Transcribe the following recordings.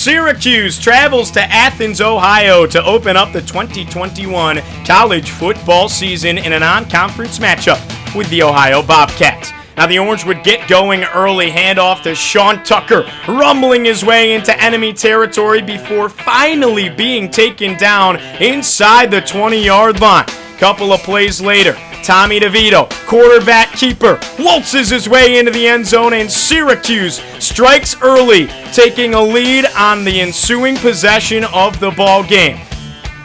Syracuse travels to Athens, Ohio to open up the 2021 college football season in a non-conference matchup with the Ohio Bobcats. Now the Orange would get going early, handoff to Sean Tucker, rumbling his way into enemy territory before finally being taken down inside the 20-yard line. Couple of plays later, Tommy DeVito, quarterback keeper, waltzes his way into the end zone, and Syracuse strikes early, taking a lead on the ensuing possession of the ball game.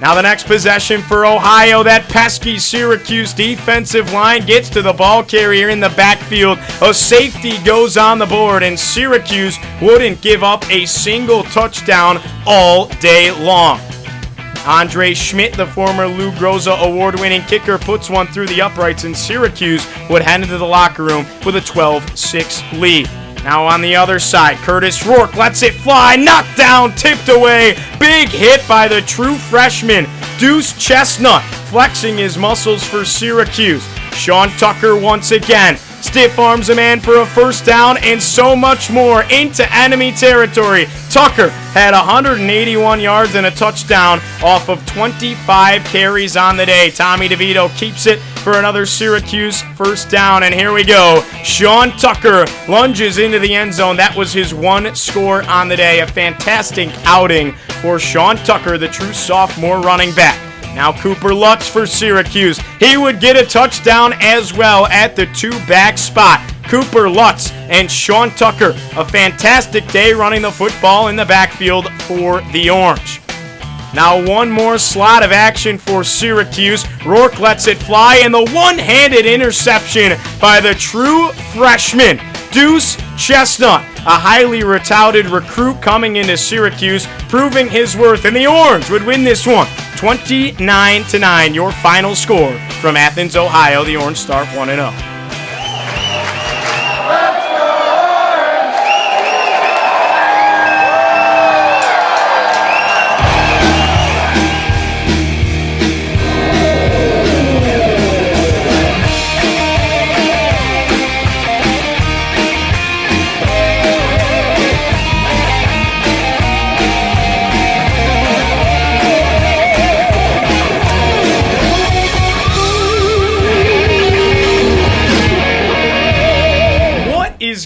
Now the next possession for Ohio, that pesky Syracuse defensive line gets to the ball carrier in the backfield. A safety goes on the board, and Syracuse wouldn't give up a single touchdown all day long. Andre Schmidt, the former Lou Groza award-winning kicker, puts one through the uprights, and Syracuse would head into the locker room with a 12-6 lead. Now on the other side, Curtis Rourke lets it fly, knocked down, tipped away. Big hit by the true freshman, Deuce Chestnut, flexing his muscles for Syracuse. Sean Tucker once again stiff arms a man for a first down, and so much more into enemy territory. Tucker had 181 yards and a touchdown off of 25 carries on the day. Tommy DeVito keeps it for another Syracuse first down, and here we go. Sean Tucker lunges into the end zone. That was his one score on the day. A fantastic outing for Sean Tucker, the true sophomore running back. Now Cooper Lutz for Syracuse. He would get a touchdown as well at the two-back spot. Cooper Lutz and Sean Tucker, a fantastic day running the football in the backfield for the Orange. Now one more slot of action for Syracuse. Rourke lets it fly, and the one-handed interception by the true freshman, Deuce Chestnut, a highly touted recruit coming into Syracuse, proving his worth, and the Orange would win this one 29-9. Your final score from Athens, Ohio. The Orange start 1-0.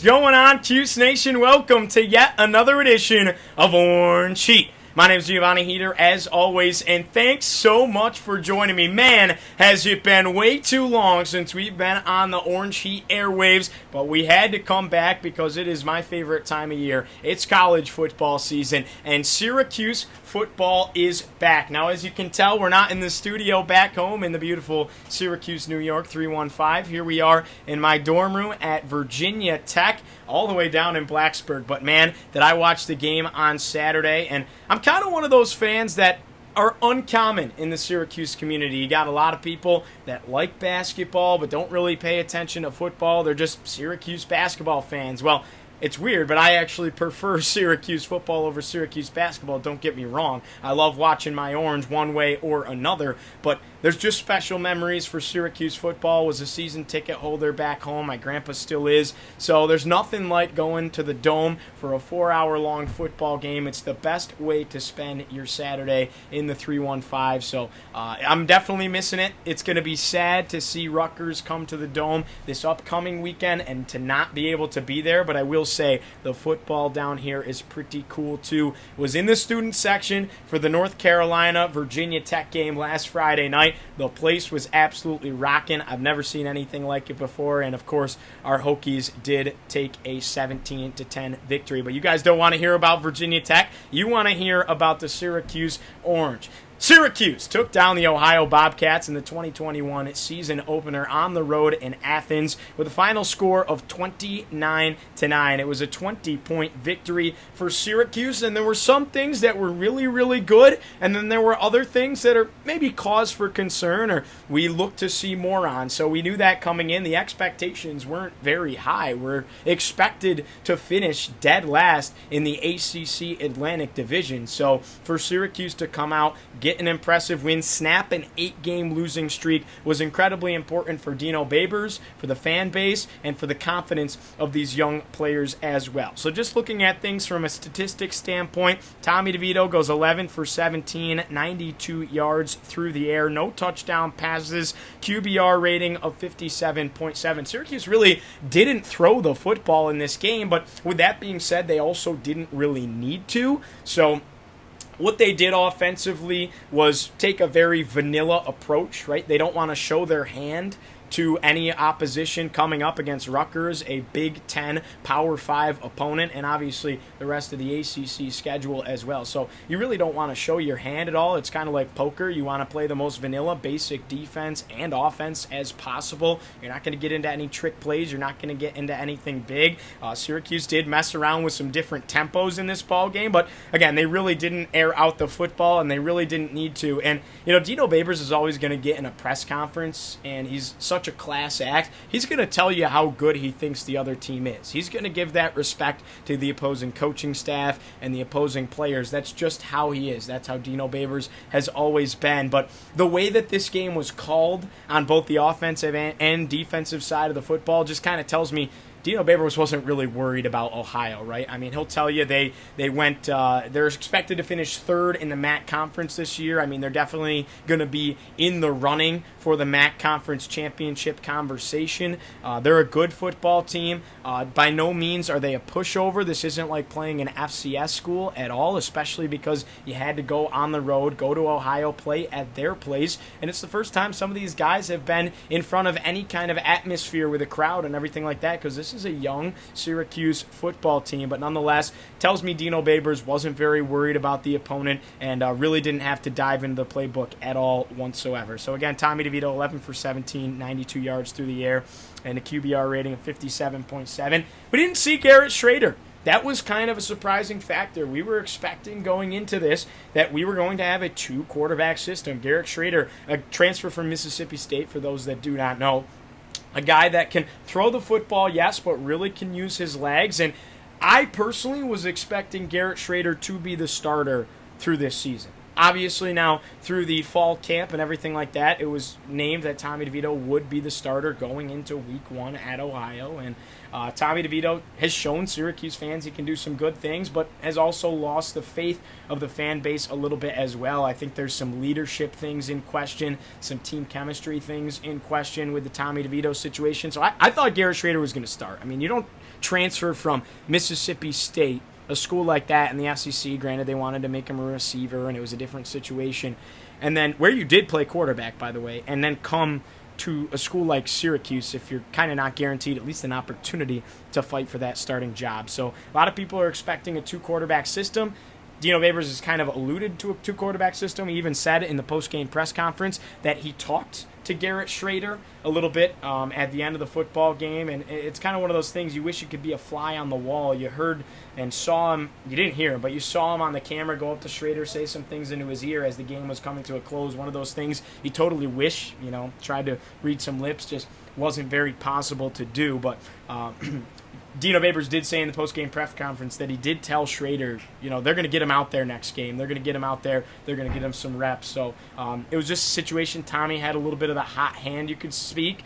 Going on, Cuse Nation? Welcome to yet another edition of Orange Heat. My name is Giovanni Heater, as always, and thanks so much for joining me. Man, has it been way too long since we've been on the Orange Heat airwaves, but we had to come back because it is my favorite time of year. It's college football season, and Syracuse football is back. Now, as you can tell, we're not in the studio back home in the beautiful Syracuse, New York, 315. Here we are in my dorm room at Virginia Tech, all the way down in Blacksburg. But man, did I watch the game on Saturday, and I'm kind of one of those fans that are uncommon in the Syracuse community. You got a lot of people that like basketball but don't really pay attention to football. They're just Syracuse basketball fans. Well, it's weird, but I actually prefer Syracuse football over Syracuse basketball. Don't get me wrong. I love watching my Orange one way or another, but there's just special memories for Syracuse football. Was a season ticket holder back home. My grandpa still is. So there's nothing like going to the Dome for a 4-hour-long football game. It's the best way to spend your Saturday in the 315. So I'm definitely missing it. It's going to be sad to see Rutgers come to the Dome this upcoming weekend and to not be able to be there, but I will say the football down here is pretty cool too. Was in the student section for the North Carolina Virginia Tech game last Friday night. The place was absolutely rocking. I've never seen anything like it before, and of course our Hokies did take a 17-10 victory. But you guys don't want to hear about Virginia Tech. You want to hear about the Syracuse Orange. Syracuse took down the Ohio Bobcats in the 2021 season opener on the road in Athens with a final score of 29-9. It was a 20-point victory for Syracuse, and there were some things that were really, really good, and then there were other things that are maybe cause for concern or we look to see more on. So we knew that coming in. The expectations weren't very high. We're expected to finish dead last in the ACC Atlantic Division. So for Syracuse to come out, get an impressive win, snap an 8-game losing streak was incredibly important for Dino Babers, for the fan base, and for the confidence of these young players as well. So just looking at things from a statistics standpoint, Tommy DeVito goes 11 for 17, 92 yards through the air, no touchdown passes, QBR rating of 57.7. Syracuse really didn't throw the football in this game, but with that being said, they also didn't really need to. So what they did offensively was take a very vanilla approach, right? They don't want to show their hand to any opposition coming up against Rutgers, a Big Ten Power 5 opponent, and obviously the rest of the ACC schedule as well. So you really don't want to show your hand at all. It's kind of like poker. You want to play the most vanilla, basic defense and offense as possible. You're not going to get into any trick plays. You're not going to get into anything big. Syracuse did mess around with some different tempos in this ball game, but again, they really didn't air out the football, and they really didn't need to. And, Dino Babers is always going to get in a press conference, and he's such a class act. He's going to tell you how good he thinks the other team is. He's going to give that respect to the opposing coaching staff and the opposing players. That's just how he is. That's how Dino Babers has always been. But the way that this game was called on both the offensive and defensive side of the football just kind of tells me Dino Babers wasn't really worried about Ohio, right? I mean, he'll tell you they're expected to finish third in the MAC conference this year. I mean, they're definitely going to be in the running for the MAC conference championship conversation. They're a good football team. By no means are they a pushover. This isn't like playing an FCS school at all, especially because you had to go on the road, go to Ohio, play at their place. And it's the first time some of these guys have been in front of any kind of atmosphere with a crowd and everything like that, because this is a young Syracuse football team, but nonetheless tells me Dino Babers wasn't very worried about the opponent and really didn't have to dive into the playbook at all whatsoever. So again, Tommy DeVito 11 for 17, 92 yards through the air, and a QBR rating of 57.7. We didn't see Garrett Schrader. That was kind of a surprising factor. We were expecting going into this that we were going to have a 2-quarterback system. Garrett Schrader, a transfer from Mississippi State, for those that do not know, a guy that can throw the football, yes, but really can use his legs. And I personally was expecting Garrett Schrader to be the starter through this season. Obviously now, through the fall camp and everything like that, it was named that Tommy DeVito would be the starter going into week 1 at Ohio. And Tommy DeVito has shown Syracuse fans he can do some good things, but has also lost the faith of the fan base a little bit as well. I think there's some leadership things in question, some team chemistry things in question with the Tommy DeVito situation. So I thought Garrett Schrader was going to start. I mean, you don't transfer from Mississippi State, a school like that in the SEC. Granted, they wanted to make him a receiver, and it was a different situation. And then, where you did play quarterback, by the way, and then come to a school like Syracuse if you're kind of not guaranteed at least an opportunity to fight for that starting job. So a lot of people are expecting a 2-quarterback system. Dino Babers has kind of alluded to a 2-quarterback system. He even said in the post-game press conference that he talked to Garrett Schrader a little bit at the end of the football game, and it's kind of one of those things you wish you could be a fly on the wall. You heard and saw him, you didn't hear him, but you saw him on the camera go up to Schrader, say some things into his ear as the game was coming to a close. One of those things you totally wish, tried to read some lips, just wasn't very possible to do, but Dino Babers did say in the post-game press conference that he did tell Schrader, they're going to get him out there next game. They're going to get him out there. They're going to get him some reps. So it was just a situation. Tommy had a little bit of the hot hand, you could speak.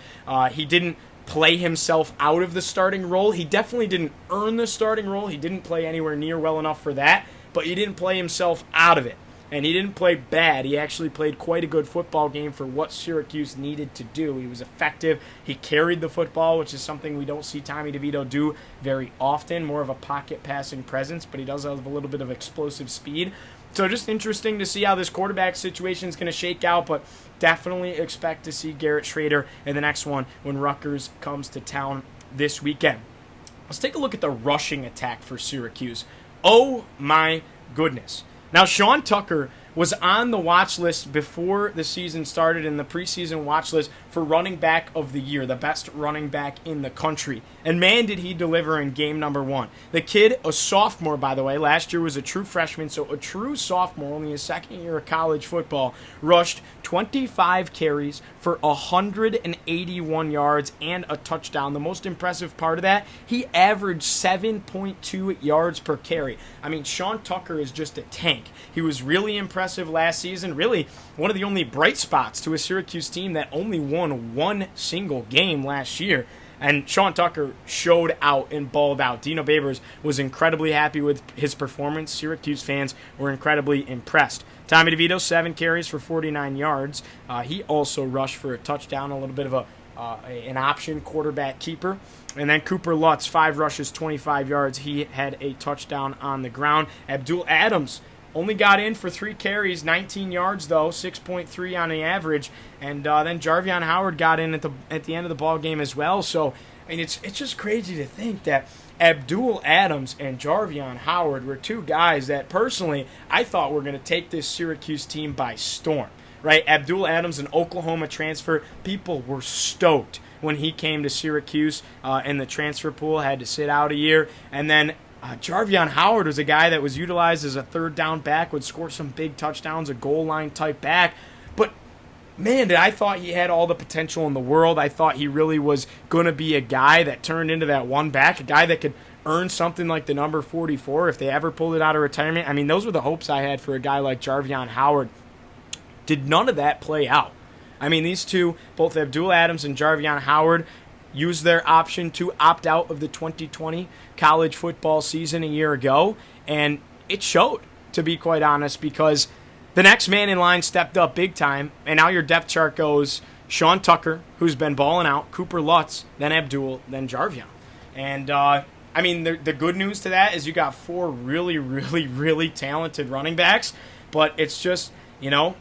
He didn't play himself out of the starting role. He definitely didn't earn the starting role. He didn't play anywhere near well enough for that, but he didn't play himself out of it. And he didn't play bad. He actually played quite a good football game for what Syracuse needed to do. He was effective. He carried the football, which is something we don't see Tommy DeVito do very often, more of a pocket passing presence, but he does have a little bit of explosive speed. So just interesting to see how this quarterback situation is going to shake out, but definitely expect to see Garrett Schrader in the next one when Rutgers comes to town this weekend. Let's take a look at the rushing attack for Syracuse. Oh my goodness. Now, Sean Tucker was on the watch list before the season started, in the preseason watch list for running back of the year, the best running back in the country. And man, did he deliver in game number 1. The kid, a sophomore, by the way, last year was a true freshman, so a true sophomore, only his second year of college football, rushed 25 carries for 181 yards and a touchdown. The most impressive part of that, he averaged 7.2 yards per carry. I mean, Sean Tucker is just a tank. He was really impressive impressive last season. Really, one of the only bright spots to a Syracuse team that only won one single game last year. And Sean Tucker showed out and balled out. Dino Babers was incredibly happy with his performance. Syracuse fans were incredibly impressed. Tommy DeVito, 7 carries for 49 yards. He also rushed for a touchdown, a little bit of an option quarterback keeper. And then Cooper Lutz, 5 rushes, 25 yards. He had a touchdown on the ground. Abdul Adams only got in for 3 carries, 19 yards though, 6.3 on the average. And then Jarvion Howard got in at the end of the ball game as well. So I mean, it's just crazy to think that Abdul Adams and Jarvion Howard were 2 guys that personally I thought were going to take this Syracuse team by storm. Right? Abdul Adams, an Oklahoma transfer, people were stoked when he came to Syracuse in the transfer pool, had to sit out a year, and then Jarvion Howard was a guy that was utilized as a third down back, would score some big touchdowns, a goal line type back. But man, I thought he had all the potential in the world. I thought he really was going to be a guy that turned into that one back, a guy that could earn something like the number 44 if they ever pulled it out of retirement. I mean, those were the hopes I had for a guy like Jarvion Howard. Did none of that play out? I mean, these two, both Abdul Adams and Jarvion Howard, used their option to opt out of the 2020 college football season a year ago, and it showed, to be quite honest, because the next man in line stepped up big time, and now your depth chart goes Sean Tucker, who's been balling out, Cooper Lutz, then Abdul, then Jarvion. And, I mean, the good news to that is you got 4 really, really, really talented running backs, but it's just, you know,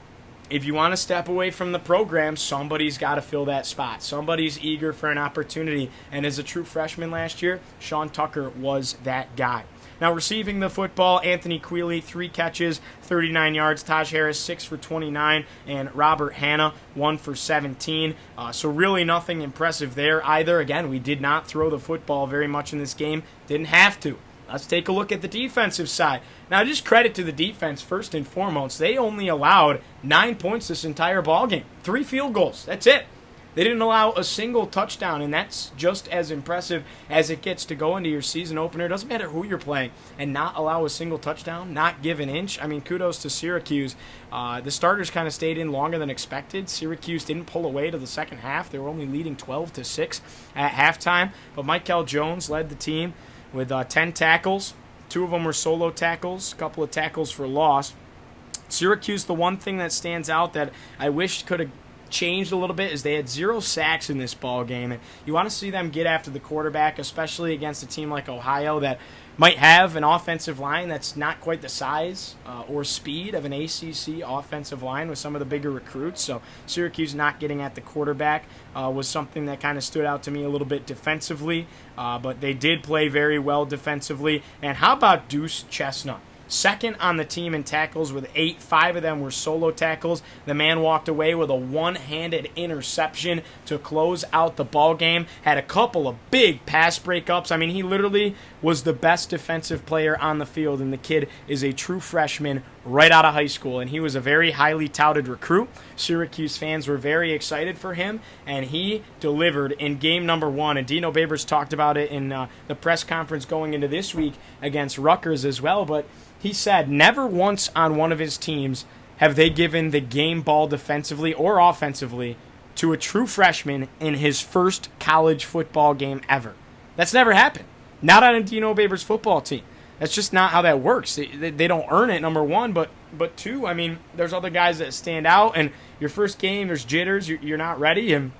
if you want to step away from the program, somebody's got to fill that spot. Somebody's eager for an opportunity. And as a true freshman last year, Sean Tucker was that guy. Now receiving the football, Anthony Quealy, 3 catches, 39 yards. Taj Harris, 6 for 29. And Robert Hanna, 1 for 17. So really nothing impressive there either. Again, we did not throw the football very much in this game. Didn't have to. Let's take a look at the defensive side. Now, just credit to the defense first and foremost. They only allowed 9 points this entire ballgame. 3 field goals. That's it. They didn't allow a single touchdown, and that's just as impressive as it gets to go into your season opener. It doesn't matter who you're playing, and not allow a single touchdown, not give an inch. I mean, kudos to Syracuse. The starters kind of stayed in longer than expected. Syracuse didn't pull away to the second half. They were only leading 12-6 at halftime, but Michael Jones led the team with 10 tackles. 2 of them were solo tackles, a couple of tackles for loss. Syracuse, the one thing that stands out that I wish could have changed a little bit is they had 0 sacks in this ball game. And you want to see them get after the quarterback, especially against a team like Ohio that might have an offensive line that's not quite the size or speed of an ACC offensive line with some of the bigger recruits. So Syracuse not getting at the quarterback was something that kind of stood out to me a little bit defensively. But they did play very well defensively. And how about Deuce Chestnut? Second on the team in tackles with 8. 5 of them were solo tackles. The man walked away with a one-handed interception to close out the ball game. Had a couple of big pass breakups. I mean, he literally was the best defensive player on the field, and the kid is a true freshman right out of high school, and he was a very highly touted recruit. Syracuse fans were very excited for him, and he delivered in game number 1, and Dino Babers talked about it in the press conference going into this week against Rutgers as well, but he said never once on one of his teams have they given the game ball defensively or offensively to a true freshman in his first college football game ever. That's never happened. Not on a Dino Babers football team. That's just not how that works. They don't earn it, number 1, but 2, I mean, there's other guys that stand out, and your first game, there's jitters, you're not ready, and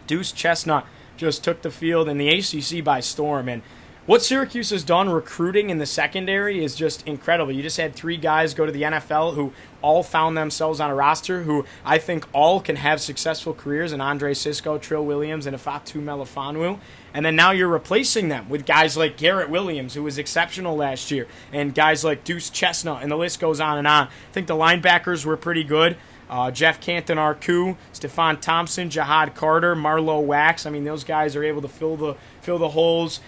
Deuce Chestnut just took the field and the ACC by storm, and what Syracuse has done recruiting in the secondary is just incredible. You just had 3 guys go to the NFL who all found themselves on a roster who I think all can have successful careers in Andre Sisco, Trill Williams, and Ifatu Melifonwu. And then now you're replacing them with guys like Garrett Williams, who was exceptional last year, and guys like Deuce Chestnut, and the list goes on and on. I think the linebackers were pretty good. Jeff Canton-Arcu, Stephon Thompson, Jahad Carter, Marlo Wax. I mean, those guys are able to fill the holes.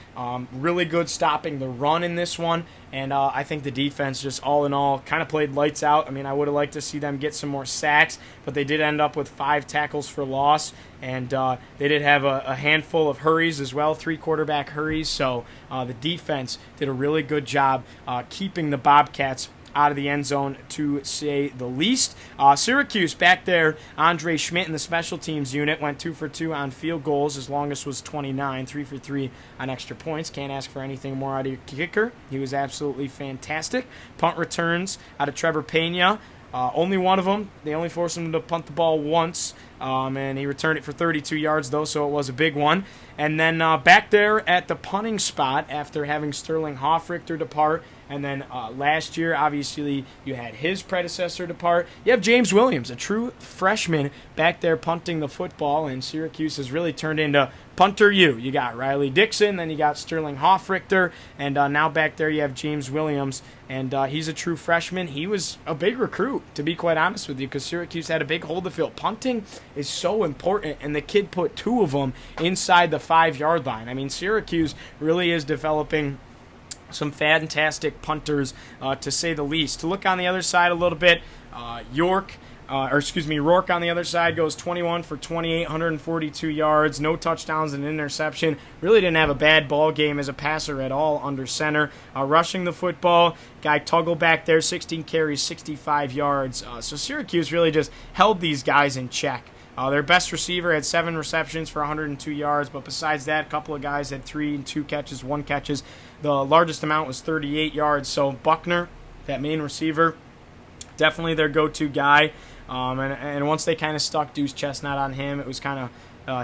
Really good stopping the run in this one. And I think the defense just all in all kind of played lights out. I mean, I would have liked to see them get some more sacks, but they did end up with 5 tackles for loss. And they did have a handful of hurries as well, 3 quarterback hurries. So the defense did a really good job keeping the Bobcats out of the end zone, to say the least. Syracuse back there, Andre Schmidt in the special teams unit went 2 for 2 on field goals. His longest was 29, 3 for 3 on extra points. Can't ask for anything more out of your kicker. He was absolutely fantastic. Punt returns out of Trevor Pena. Only one of them. They only forced him to punt the ball once, and he returned it for 32 yards, though, so it was a big one. And then back there at the punting spot, after having Sterling Hoffrichter depart, and then last year, obviously, you had his predecessor depart. You have James Williams, a true freshman, back there punting the football, and Syracuse has really turned into punter U. You got Riley Dixon, then you got Sterling Hoffrichter, and now back there you have James Williams, and he's a true freshman. He was a big recruit, to be quite honest with you, because Syracuse had a big hold of the field. Punting is so important, and the kid put 2 of them inside the 5-yard line. I mean, Syracuse really is developing some fantastic punters, to say the least. To look on the other side a little bit, Rourke on the other side goes 21 for 28, 142 yards, no touchdowns and interception. Really didn't have a bad ball game as a passer at all under center. Rushing the football, guy Tuggle back there, 16 carries, 65 yards. So Syracuse really just held these guys in check. Their best receiver had 7 receptions for 102 yards, but besides that, a couple of guys had 3 and 2 catches, 1 catches. The largest amount was 38 yards. So Buckner, that main receiver, definitely their go-to guy. And once they kind of stuck Deuce Chestnut on him, it was kind of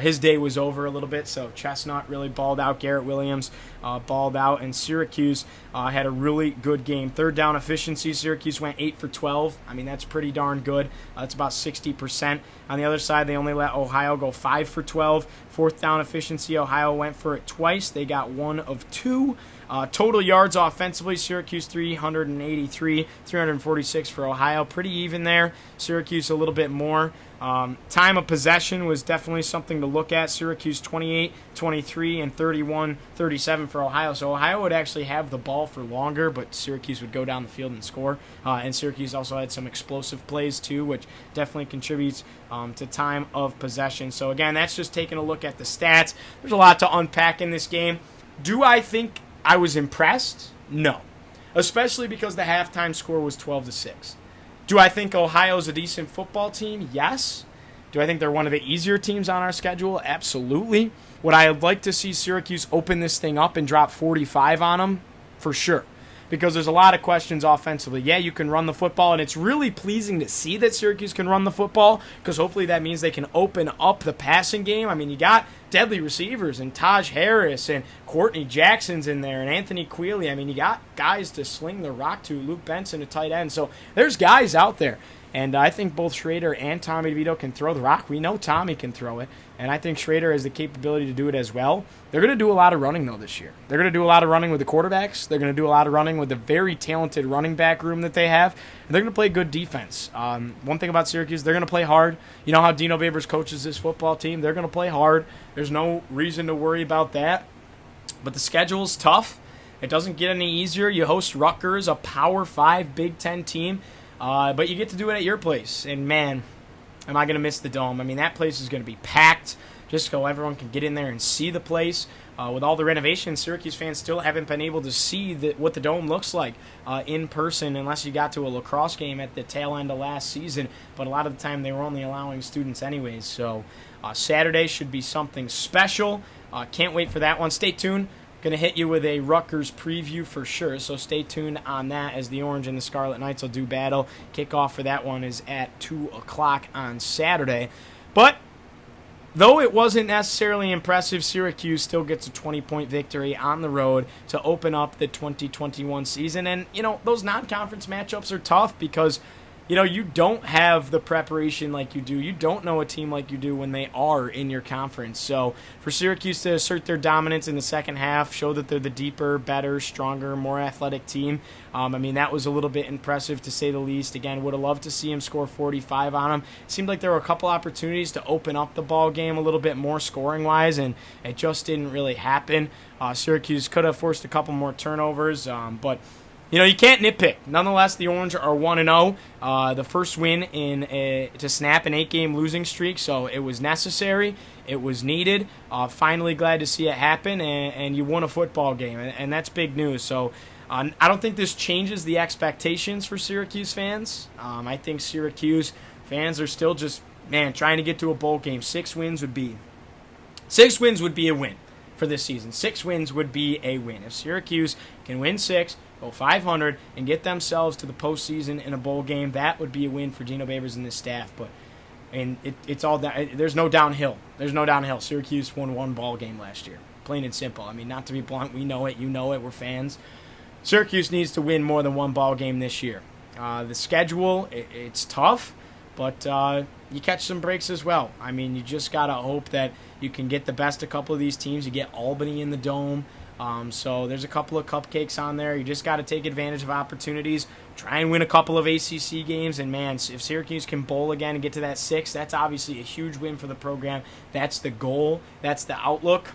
his day was over a little bit. So Chestnut really balled out. Garrett Williams balled out. And Syracuse had a really good game. Third down efficiency, Syracuse went 8 for 12. I mean, that's pretty darn good. That's about 60%. On the other side, they only let Ohio go 5 for 12. Fourth down efficiency, Ohio went for it twice. They got 1 of 2. Total yards offensively, Syracuse 383, 346 for Ohio. Pretty even there. Syracuse a little bit more. Time of possession was definitely something to look at. Syracuse 28, 23, and 31, 37 for Ohio. So Ohio would actually have the ball for longer, but Syracuse would go down the field and score. And Syracuse also had some explosive plays too, which definitely contributes to time of possession. So again, that's just taking a look at the stats. There's a lot to unpack in this game. Do I think I was impressed? No. Especially because the halftime score was 12-6. Do I think Ohio's a decent football team? Yes. Do I think they're one of the easier teams on our schedule? Absolutely. Would I like to see Syracuse open this thing up and drop 45 on them? For sure. Because there's a lot of questions offensively. Yeah, you can run the football, and it's really pleasing to see that Syracuse can run the football, because hopefully that means they can open up the passing game. I mean, you got deadly receivers, and Taj Harris, and Courtney Jackson's in there, and Anthony Quealy. I mean, you got guys to sling the rock to. Luke Benson, a tight end. So there's guys out there. And I think both Schrader and Tommy DeVito can throw the rock. We know Tommy can throw it, and I think Schrader has the capability to do it as well. They're going to do a lot of running, though, this year. They're going to do a lot of running with the quarterbacks. They're going to do a lot of running with the very talented running back room that they have, and they're going to play good defense. One thing about Syracuse, they're going to play hard. You know how Dino Babers coaches this football team? They're going to play hard. There's no reason to worry about that. But the schedule's tough. It doesn't get any easier. You host Rutgers, a Power 5 Big Ten team. But you get to do it at your place. And, man, am I going to miss the Dome. I mean, that place is going to be packed just so everyone can get in there and see the place. With all the renovations, Syracuse fans still haven't been able to see what the Dome looks like in person unless you got to a lacrosse game at the tail end of last season. But a lot of the time they were only allowing students anyways. So Saturday should be something special. Can't wait for that one. Stay tuned. Going to hit you with a Rutgers preview for sure, so stay tuned on that as the Orange and the Scarlet Knights will do battle. Kickoff for that one is at 2 o'clock on Saturday. But though it wasn't necessarily impressive, Syracuse still gets a 20-point victory on the road to open up the 2021 season. And, you know, those non-conference matchups are tough because, you know, you don't have the preparation like you do. You don't know a team like you do when they are in your conference. So for Syracuse to assert their dominance in the second half, show that they're the deeper, better, stronger, more athletic team, I mean, that was a little bit impressive to say the least. Again, would have loved to see him score 45 on him. It seemed like there were a couple opportunities to open up the ball game a little bit more scoring-wise, and it just didn't really happen. Syracuse could have forced a couple more turnovers, but you know, you can't nitpick. Nonetheless, the Orange are 1-0. The first win to snap an 8-game losing streak, so it was necessary. It was needed. Finally glad to see it happen, and you won a football game, and that's big news. So I don't think this changes the expectations for Syracuse fans. I think Syracuse fans are still just, trying to get to a bowl game. 6 wins would be a win for this season. 6 wins would be a win. If Syracuse can win 6, go 500, and get themselves to the postseason in a bowl game, that would be a win for Dino Babers and this staff. But it's all down. There's no downhill. Syracuse won 1 ball game last year, plain and simple. I mean, not to be blunt, we know it. You know it. We're fans. Syracuse needs to win more than 1 ball game this year. The schedule, it's tough, but you catch some breaks as well. I mean, you just got to hope that you can get the best of a couple of these teams. You get Albany in the Dome. So there's a couple of cupcakes on there. You just got to take advantage of opportunities. Try and win a couple of ACC games. And, man, if Syracuse can bowl again and get to that 6, that's obviously a huge win for the program. That's the goal. That's the outlook.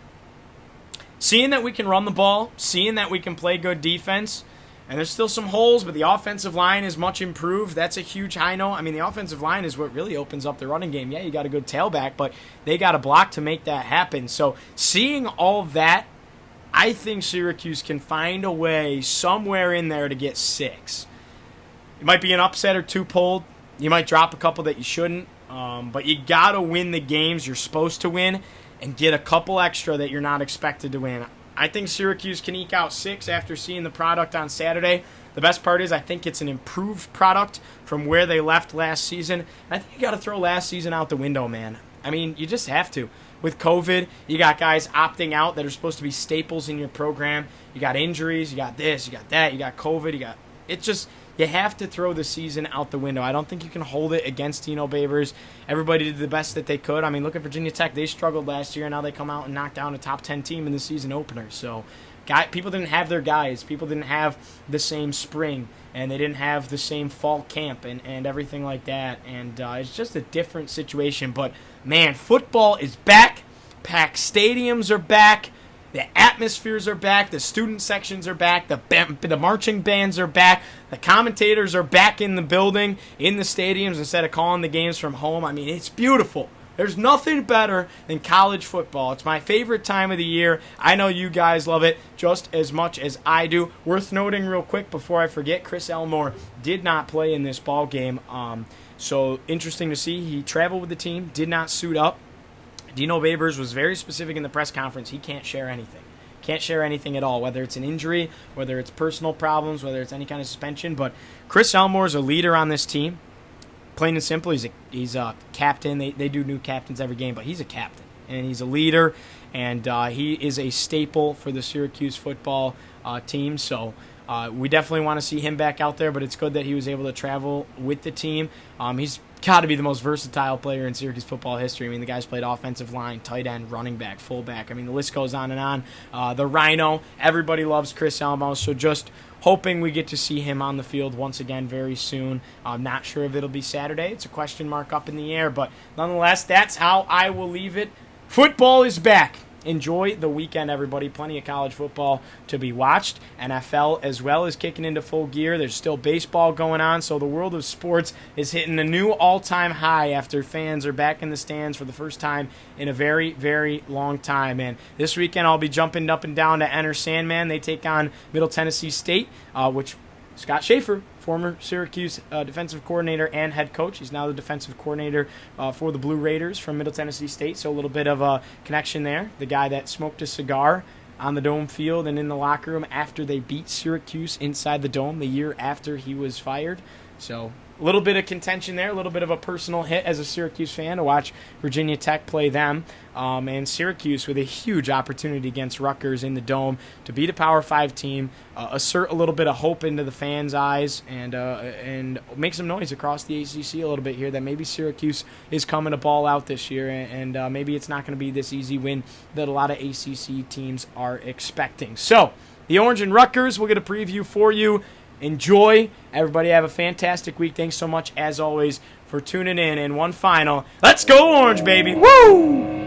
Seeing that we can run the ball, seeing that we can play good defense, and there's still some holes, but the offensive line is much improved. That's a huge high note. I mean, the offensive line is what really opens up the running game. Yeah, you got a good tailback, but they got a block to make that happen. So seeing all that, I think Syracuse can find a way somewhere in there to get 6. It might be an upset or 2 pulled. You might drop a couple that you shouldn't, but you got to win the games you're supposed to win and get a couple extra that you're not expected to win. I think Syracuse can eke out 6 after seeing the product on Saturday. The best part is I think it's an improved product from where they left last season. I think you got to throw last season out the window, man. I mean, you just have to. With COVID, you got guys opting out that are supposed to be staples in your program. You got injuries, you got this, you got that, you got COVID, you have to throw the season out the window. I don't think you can hold it against Dino Babers. Everybody did the best that they could. I mean, look at Virginia Tech. They struggled last year, and now they come out and knock down a top 10 team in the season opener. So people didn't have their guys. People didn't have the same spring, and they didn't have the same fall camp and everything like that. And it's just a different situation. But, man, football is back. Packed stadiums are back. The atmospheres are back. The student sections are back. The marching bands are back. The commentators are back in the building, in the stadiums, instead of calling the games from home. I mean, it's beautiful. There's nothing better than college football. It's my favorite time of the year. I know you guys love it just as much as I do. Worth noting real quick before I forget, Chris Elmore did not play in this ball game. So interesting to see. He traveled with the team, did not suit up. Dino Babers was very specific in the press conference. He can't share anything. Can't share anything at all, whether it's an injury, whether it's personal problems, whether it's any kind of suspension. But Chris Elmore is a leader on this team. Plain and simple, he's a captain. They do new captains every game, but he's a captain. And he's a leader, and he is a staple for the Syracuse football team. So we definitely want to see him back out there, but it's good that he was able to travel with the team. He's got to be the most versatile player in Syracuse football history. I mean, the guy's played offensive line, tight end, running back, fullback. I mean, the list goes on and on. The Rhino, everybody loves Chris Elmo, so just hoping we get to see him on the field once again very soon. I'm not sure if it'll be Saturday. It's a question mark up in the air, but nonetheless, that's how I will leave it. Football is back. Enjoy the weekend, everybody. Plenty of college football to be watched. NFL as well is kicking into full gear. There's still baseball going on, so the world of sports is hitting a new all-time high after fans are back in the stands for the first time in a very, very long time. And this weekend I'll be jumping up and down to Enter Sandman. They take on Middle Tennessee State, which Scott Schaefer, former Syracuse defensive coordinator and head coach. He's now the defensive coordinator for the Blue Raiders from Middle Tennessee State, so a little bit of a connection there. The guy that smoked a cigar on the Dome field and in the locker room after they beat Syracuse inside the Dome the year after he was fired. So a little bit of contention there, a little bit of a personal hit as a Syracuse fan to watch Virginia Tech play them. And Syracuse with a huge opportunity against Rutgers in the Dome to beat a Power 5 team, assert a little bit of hope into the fans' eyes, and make some noise across the ACC a little bit here that maybe Syracuse is coming to ball out this year, and maybe it's not going to be this easy win that a lot of ACC teams are expecting. So the Orange and Rutgers, we'll get a preview for you. Enjoy. Everybody have a fantastic week. Thanks so much, as always, for tuning in. And one final, let's go Orange, baby. Woo!